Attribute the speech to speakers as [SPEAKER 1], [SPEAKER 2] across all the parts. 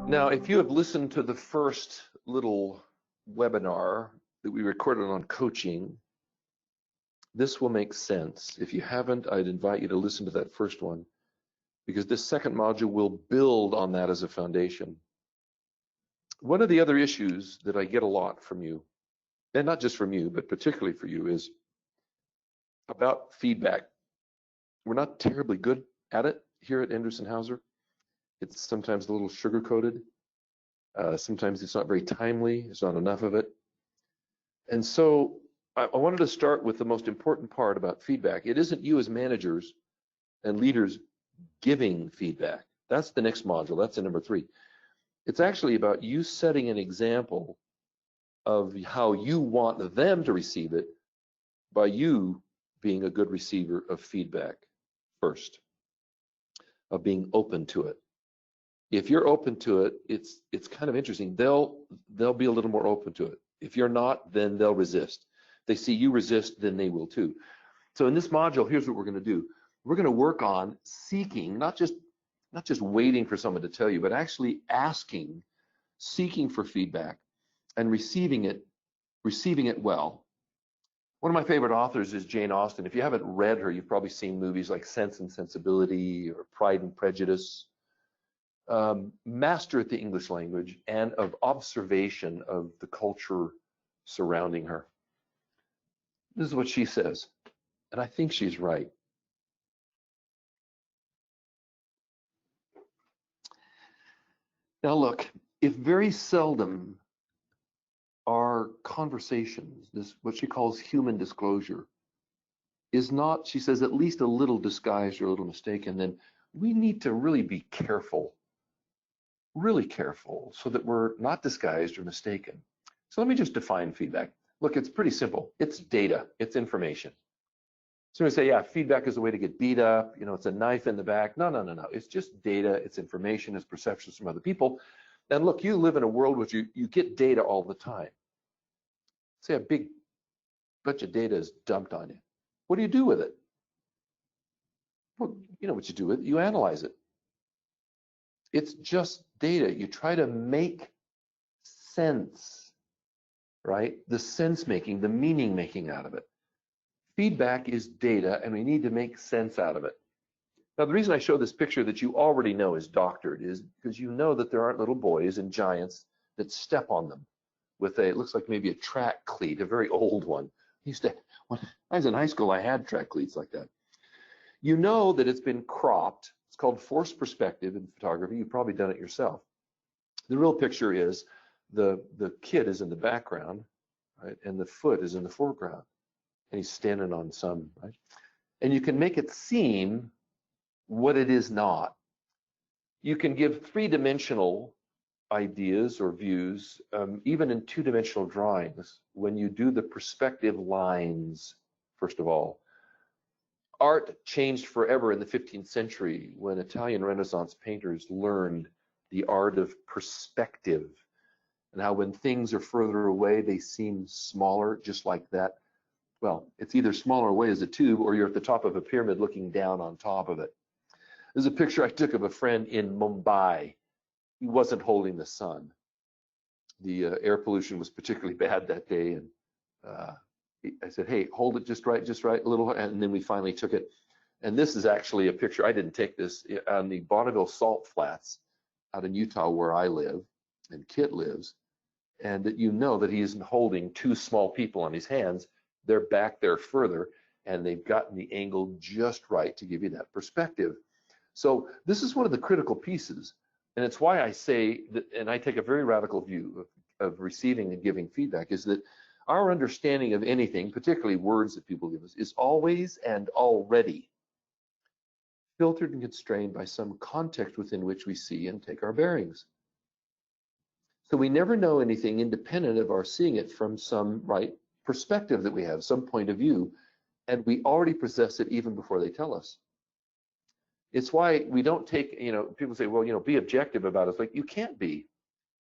[SPEAKER 1] Now, if you have listened to the first little webinar that we recorded on coaching, this will make sense. If you haven't, I'd invite you to listen to that first one, because this second module will build on that as a foundation. One of the other issues that I get a lot from you, and not just from you, but particularly for you, is about feedback. We're not terribly good at it here at Anderson Hauser. It's sometimes a little sugar-coated. Sometimes it's not very timely. There's not enough of it. And so I wanted to start with the most important part about feedback. It isn't you as managers and leaders giving feedback. That's the next module. That's in number 3. It's actually about you setting an example of how you want them to receive it by you being a good receiver of feedback first, of being open to it. If you're open to it, it's kind of interesting. They'll be a little more open to it. If you're not, then they'll resist. If they see you resist, then they will too. So in this module, here's what we're going to do. We're going to work on seeking, not just waiting for someone to tell you, but actually asking, seeking for feedback and receiving it well. One of my favorite authors is Jane Austen. If you haven't read her, you've probably seen movies like Sense and Sensibility or Pride and Prejudice. Master at the English language and of observation of the culture surrounding her. This is what she says, and I think she's right. Now look, if very seldom our conversations, this what she calls human disclosure, is not, she says, at least a little disguised or a little mistaken, then we need to really be careful, really careful, so that we're not disguised or mistaken. So let me just define feedback. Look, it's pretty simple. It's data, it's information. So we say, yeah, feedback is a way to get beat up, it's a knife in the back. No. It's just data, it's information, it's perceptions from other people. And look, you live in a world where you get data all the time. Say a big bunch of data is dumped on you. What do you do with it? Well, you know what you do with it, you analyze it. It's just data. You try to make sense, right? The sense making, the meaning making out of it. Feedback is data, and we need to make sense out of it. Now, the reason I show this picture that you already know is doctored is because you know that there aren't little boys and giants that step on them with it looks like maybe a track cleat, a very old one. When I was in high school, I had track cleats like that. You know that it's been cropped. It's called forced perspective in photography. You've probably done it yourself. The real picture is the kid is in the background, right? And the foot is in the foreground. And he's standing on some, right? And you can make it seem what it is not. You can give three-dimensional ideas or views, even in two-dimensional drawings, when you do the perspective lines, first of all. Art changed forever in the 15th century when Italian Renaissance painters learned the art of perspective and how when things are further away, they seem smaller, just like that. Well, it's either smaller away as a tube or you're at the top of a pyramid looking down on top of it. There's a picture I took of a friend in Mumbai. He wasn't holding the sun. The air pollution was particularly bad that day, and I said, hey, hold it just right, a little, and then we finally took it. And this is actually a picture, I didn't take this, on the Bonneville Salt Flats out in Utah where I live, and Kit lives, and that you know that he isn't holding two small people on his hands. They're back there further, and they've gotten the angle just right to give you that perspective. So this is one of the critical pieces, and it's why I say that, and I take a very radical view of receiving and giving feedback, is that our understanding of anything, particularly words that people give us, is always and already filtered and constrained by some context within which we see and take our bearings. So we never know anything independent of our seeing it from some right perspective that we have, some point of view, and we already possess it even before they tell us. It's why we don't take, people say, well, be objective about it. It's like, you can't be.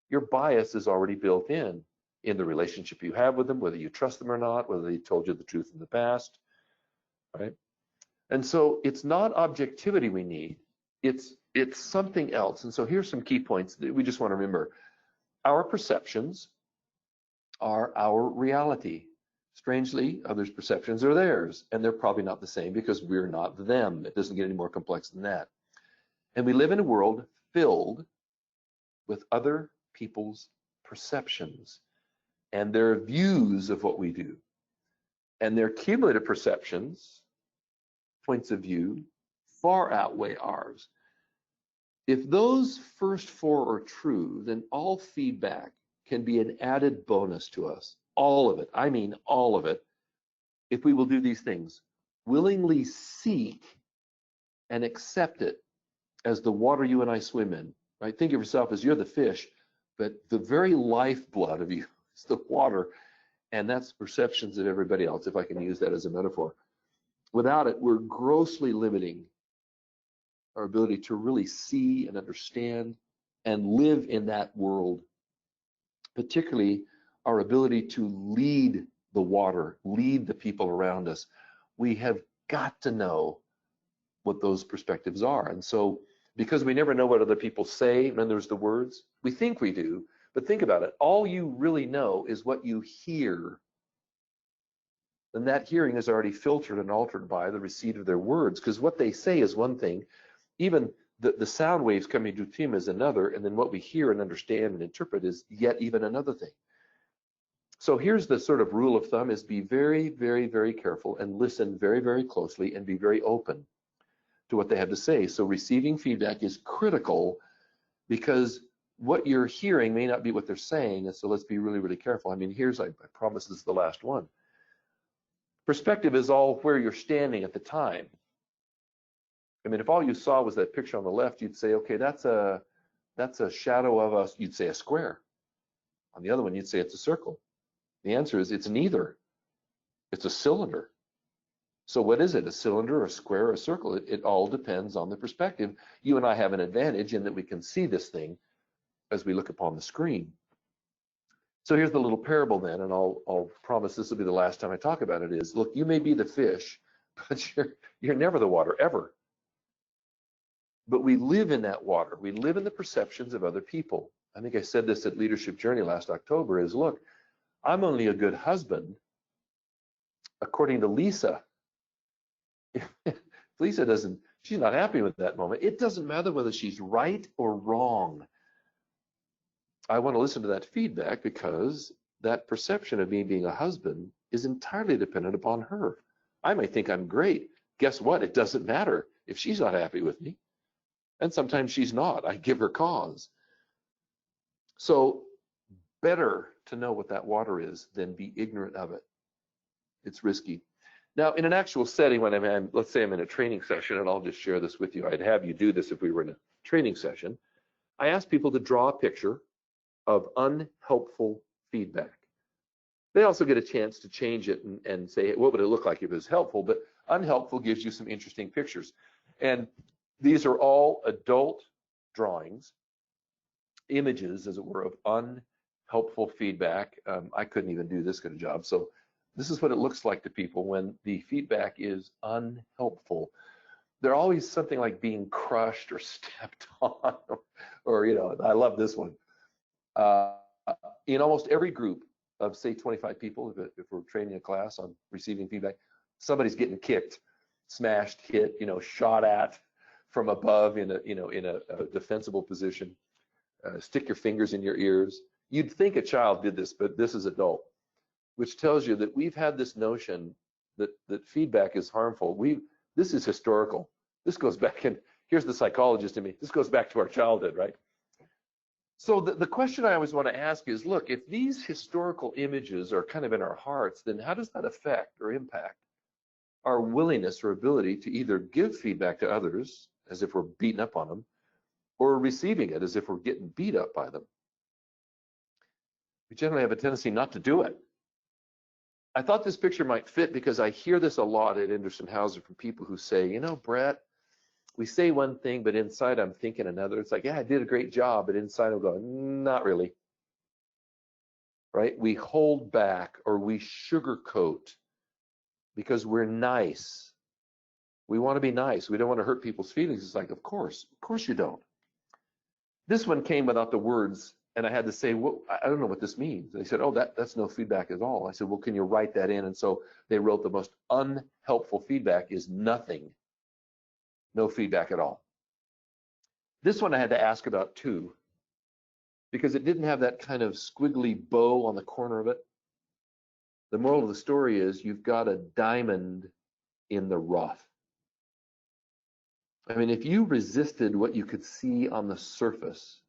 [SPEAKER 1] Your bias is already built in the relationship you have with them, whether you trust them or not, whether they told you the truth in the past, right? And so it's not objectivity we need, it's something else. And so here's some key points that we just want to remember. Our perceptions are our reality. Strangely, others' perceptions are theirs, and they're probably not the same because we're not them. It doesn't get any more complex than that. And we live in a world filled with other people's perceptions and their views of what we do. And their cumulative perceptions, points of view, far outweigh ours. If those first four are true, then all feedback can be an added bonus to us. All of it, I mean all of it, if we will do these things. Willingly seek and accept it as the water you and I swim in, right? Think of yourself as you're the fish, but the very lifeblood of you is the water, and that's perceptions of everybody else, if I can use that as a metaphor. Without it, we're grossly limiting our ability to really see and understand and live in that world, particularly our ability to lead the water, lead the people around us. We have got to know what those perspectives are. And so, because we never know what other people say, and then there's the words, we think we do, but think about it. All you really know is what you hear. And that hearing is already filtered and altered by the receipt of their words, because what they say is one thing, even the sound waves coming to them is another, and then what we hear and understand and interpret is yet even another thing. So here's the sort of rule of thumb is be very, very, very careful and listen very, very closely and be very open to what they have to say. So receiving feedback is critical because what you're hearing may not be what they're saying, and so let's be really, really careful. I mean, I promise this is the last one. Perspective is all where you're standing at the time. I mean, if all you saw was that picture on the left, you'd say, okay, that's a shadow of us, you'd say a square. On the other one, you'd say it's a circle. The answer is it's neither. It's a cylinder. So what is it, a cylinder, a square, a circle? It all depends on the perspective. You and I have an advantage in that we can see this thing as we look upon the screen. So here's the little parable then, and I'll promise this will be the last time I talk about it, is, look, you may be the fish, but you're never the water, ever. But we live in that water. We live in the perceptions of other people. I think I said this at Leadership Journey last October, is, look, I'm only a good husband according to Lisa. If Lisa she's not happy with that moment, it doesn't matter whether she's right or wrong. I want to listen to that feedback because that perception of me being a husband is entirely dependent upon her. I may think I'm great. Guess what? It doesn't matter if she's not happy with me. And sometimes she's not. I give her cause. So better to know what that water is than be ignorant of it. It's risky. Now, in an actual setting, when let's say I'm in a training session, and I'll just share this with you. I'd have you do this if we were in a training session. I ask people to draw a picture of unhelpful feedback. They also get a chance to change it and say, what would it look like if it was helpful? But unhelpful gives you some interesting pictures. And these are all adult drawings, images, as it were, of unhelpful feedback. I couldn't even do this good a job. So this is what it looks like to people when the feedback is unhelpful. They're always something like being crushed or stepped on, or I love this one. In almost every group of, say, 25 people, if we're training a class on receiving feedback, somebody's getting kicked, smashed, hit, shot at from above in a defensible position. Stick your fingers in your ears. You'd think a child did this, but this is adult, which tells you that we've had this notion that feedback is harmful. This is historical. This goes back, and here's the psychologist in me. This goes back to our childhood, right? So the question I always want to ask is, look, if these historical images are kind of in our hearts, then how does that affect or impact our willingness or ability to either give feedback to others as if we're beating up on them, or receiving it as if we're getting beat up by them? We generally have a tendency not to do it. I thought this picture might fit because I hear this a lot at Anderson Hauser from people who say, Brett, we say one thing, but inside I'm thinking another. It's like, yeah, I did a great job, but inside I'm going, not really. Right? We hold back or we sugarcoat because we're nice. We want to be nice. We don't want to hurt people's feelings. It's like, of course you don't. This one came without the words, and I had to say, well, I don't know what this means. They said, oh, that's no feedback at all. I said, well, can you write that in? And so they wrote the most unhelpful feedback is nothing, no feedback at all. This one I had to ask about too, because it didn't have that kind of squiggly bow on the corner of it. The moral of the story is you've got a diamond in the rough. I mean, if you resisted what you could see on the surface,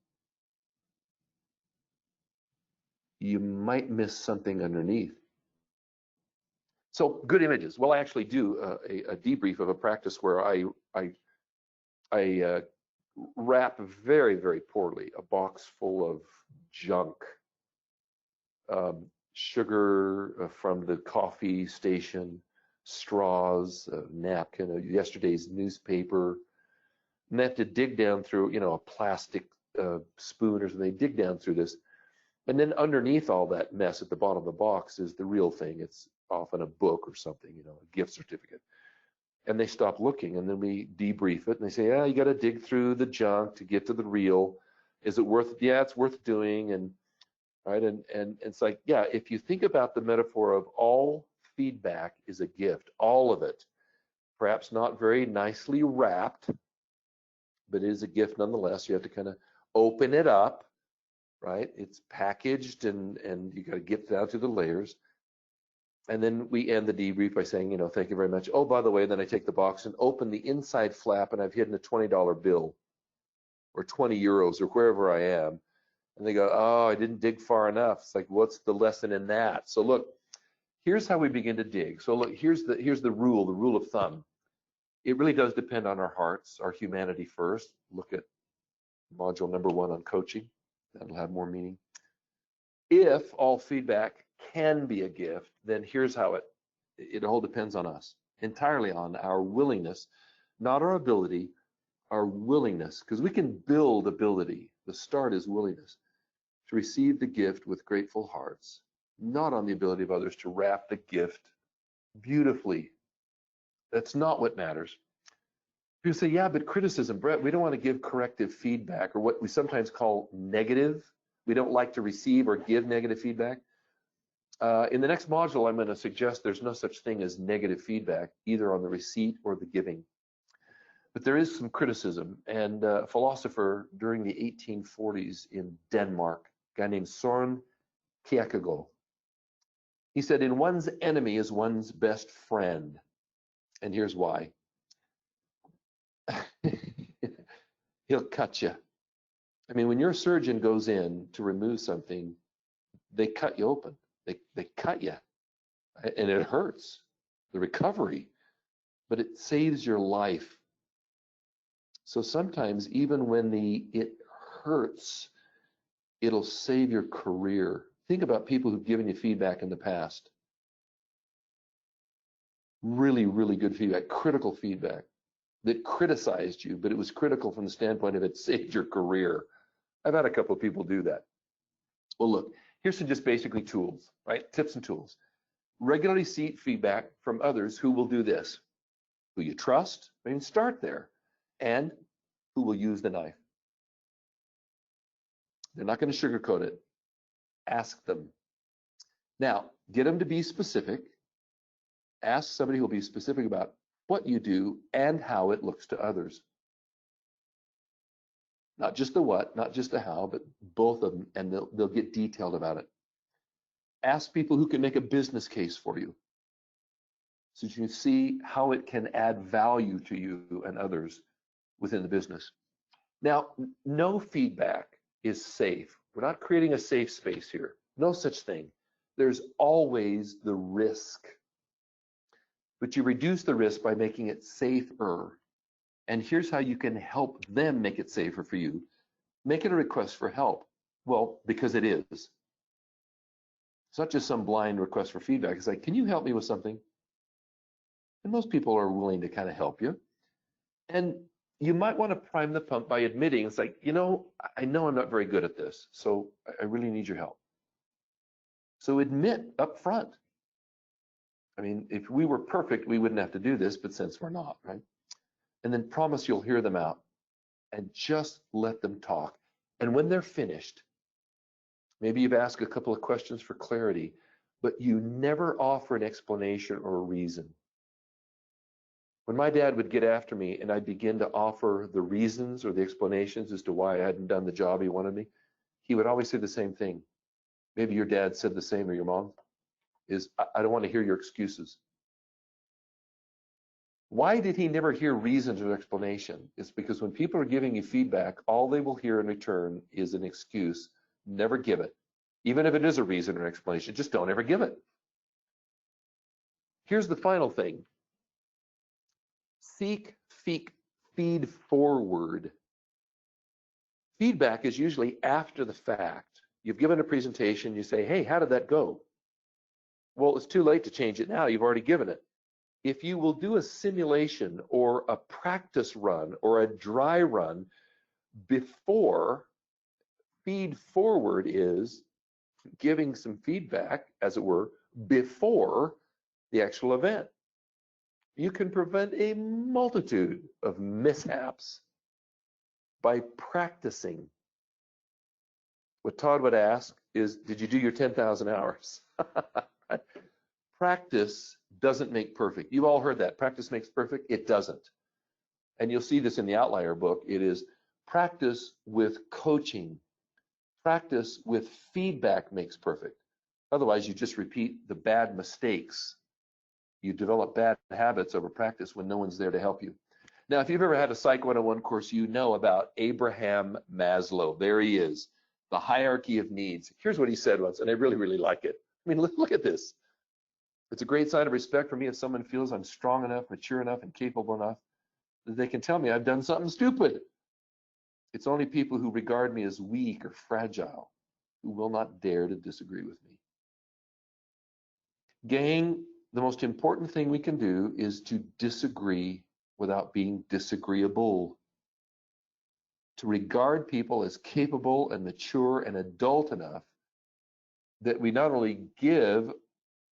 [SPEAKER 1] you might miss something underneath. So good images. Well, I actually do a debrief of a practice where I wrap very, very poorly a box full of junk, sugar from the coffee station, straws, a napkin, yesterday's newspaper, and they have to dig down through, a plastic spoon or something. They dig down through this, and then underneath all that mess at the bottom of the box is the real thing. It's often a book or something, a gift certificate. And they stop looking, and then we debrief it, and they say, yeah, you got to dig through the junk to get to the real. Is it worth it? Yeah, it's worth doing. And right, and it's like, yeah, if you think about the metaphor of all feedback is a gift, all of it, perhaps not very nicely wrapped, but it is a gift nonetheless. You have to kind of open it up, right? It's packaged, and you got to get down to the layers. And then we end the debrief by saying, thank you very much. Oh, by the way, then I take the box and open the inside flap, and I've hidden a $20 bill or 20 euros or wherever I am. And they go, oh, I didn't dig far enough. It's like, what's the lesson in that? So look, here's how we begin to dig. So look, here's the rule of thumb. It really does depend on our hearts, our humanity first. Look at module number 1 on coaching. That'll have more meaning. If all feedback can be a gift, then here's how it all depends on us, entirely on our willingness, not our ability, our willingness, because we can build ability. The start is willingness to receive the gift with grateful hearts, not on the ability of others to wrap the gift beautifully. That's not what matters. People say, yeah, but criticism, Brett, we don't want to give corrective feedback, or what we sometimes call negative. We don't like to receive or give negative feedback. In the next module, I'm going to suggest there's no such thing as negative feedback, either on the receipt or the giving. But there is some criticism, and a philosopher during the 1840s in Denmark, a guy named Søren Kierkegaard, he said, in one's enemy is one's best friend. And here's why. He'll cut you. I mean, when your surgeon goes in to remove something, they cut you open. They cut you, and it hurts, the recovery, but it saves your life. So sometimes even when it hurts, it'll save your career. Think about people who've given you feedback in the past. Really, really good feedback, critical feedback that criticized you, but it was critical from the standpoint of it saved your career. I've had a couple of people do that. Well, look, here's some just basically tools, right? Tips and tools. Regularly seek feedback from others who will do this, who you trust. I mean, start there, and who will use the knife. They're not going to sugarcoat it. Ask them. Now, get them to be specific. Ask somebody who will be specific about what you do and how it looks to others. Not just the what, not just the how, but both of them, and they'll get detailed about it. Ask people who can make a business case for you, so you can see how it can add value to you and others within the business. Now, no feedback is safe. We're not creating a safe space here. No such thing. There's always the risk. But you reduce the risk by making it safer. And here's how you can help them make it safer for you. Make it a request for help. Well, because it is. It's not just some blind request for feedback. It's like, can you help me with something? And most people are willing to kind of help you. And you might want to prime the pump by admitting, it's like, I know I'm not very good at this, so I really need your help. So admit up front, I mean, if we were perfect, we wouldn't have to do this, but since we're not, right? And then promise you'll hear them out and just let them talk. And when they're finished, maybe you've asked a couple of questions for clarity, but you never offer an explanation or a reason. When my dad would get after me and I'd begin to offer the reasons or the explanations as to why I hadn't done the job he wanted me, he would always say the same thing. Maybe your dad said the same, or your mom, is, I don't want to hear your excuses. Why did he never hear reasons or explanation? It's because when people are giving you feedback, all they will hear in return is an excuse. Never give it. Even if it is a reason or explanation, just don't ever give it. Here's the final thing. Feed forward. Feedback is usually after the fact. You've given a presentation, you say, hey, how did that go? Well, it's too late to change it now. You've already given it. If you will do a simulation or a practice run or a dry run before, feed forward is giving some feedback, as it were, before the actual event. You can prevent a multitude of mishaps by practicing. What Todd would ask is, did you do your 10,000 hours? Practice doesn't make perfect. You've all heard that. Practice makes perfect. It doesn't. And you'll see this in the Outlier book. It is practice with coaching. Practice with feedback makes perfect. Otherwise, you just repeat the bad mistakes. You develop bad habits over practice when no one's there to help you. Now, if you've ever had a Psych 101 course, you know about Abraham Maslow. There he is, the hierarchy of needs. Here's what he said once, and I really, really like it. I mean, look at this. It's a great sign of respect for me if someone feels I'm strong enough, mature enough, and capable enough that they can tell me I've done something stupid. It's only people who regard me as weak or fragile who will not dare to disagree with me. Gang, the most important thing we can do is to disagree without being disagreeable. To regard people as capable and mature and adult enough that we not only give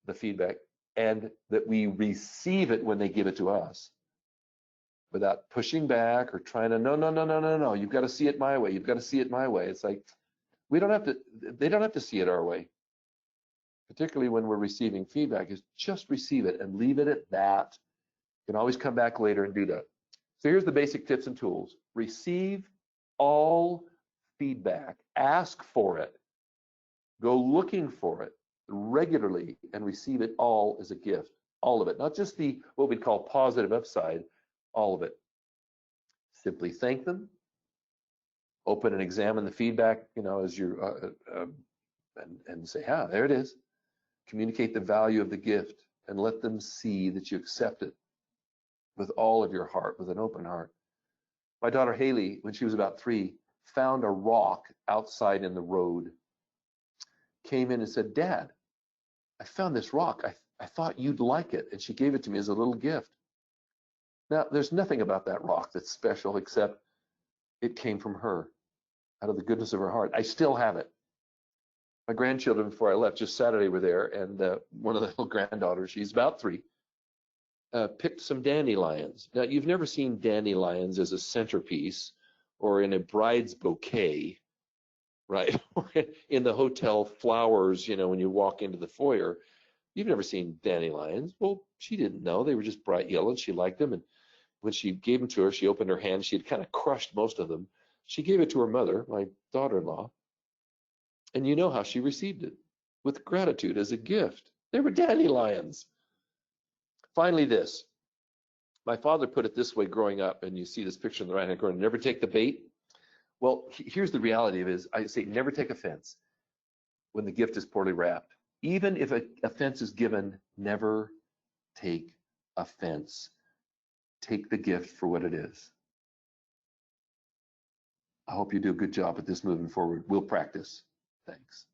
[SPEAKER 1] the feedback and that we receive it when they give it to us without pushing back or trying to, no, you've got to see it my way. You've got to see it my way. It's like, they don't have to see it our way. Particularly when we're receiving feedback, is just receive it and leave it at that. You can always come back later and do that. So here's the basic tips and tools. Receive all feedback. Ask for it. Go looking for it regularly and receive it all as a gift. All of it. Not just the what we'd call positive upside, all of it. Simply thank them. Open and examine the feedback, as you and say, there it is. Communicate the value of the gift and let them see that you accept it with all of your heart, with an open heart. My daughter Haley, when she was about 3, found a rock outside in the road, came in and said, Dad, I found this rock. I thought you'd like it. And she gave it to me as a little gift. Now, there's nothing about that rock that's special except it came from her, out of the goodness of her heart. I still have it. My grandchildren, before I left, just Saturday were there, and one of the little granddaughters, she's about 3, picked some dandelions. Now, you've never seen dandelions as a centerpiece or in a bride's bouquet, right? Or in the hotel flowers, when you walk into the foyer. You've never seen dandelions. Well, she didn't know. They were just bright yellow, and she liked them. And when she gave them to her, she opened her hand. She had kind of crushed most of them. She gave it to her mother, my daughter-in-law. And you know how she received it, with gratitude as a gift. They were dandelions. Finally, this. My father put it this way growing up, and you see this picture in the right-hand corner, never take the bait. Well, here's the reality of it is, I say never take offense when the gift is poorly wrapped. Even if an offense is given, never take offense. Take the gift for what it is. I hope you do a good job at this moving forward. We'll practice. Thanks.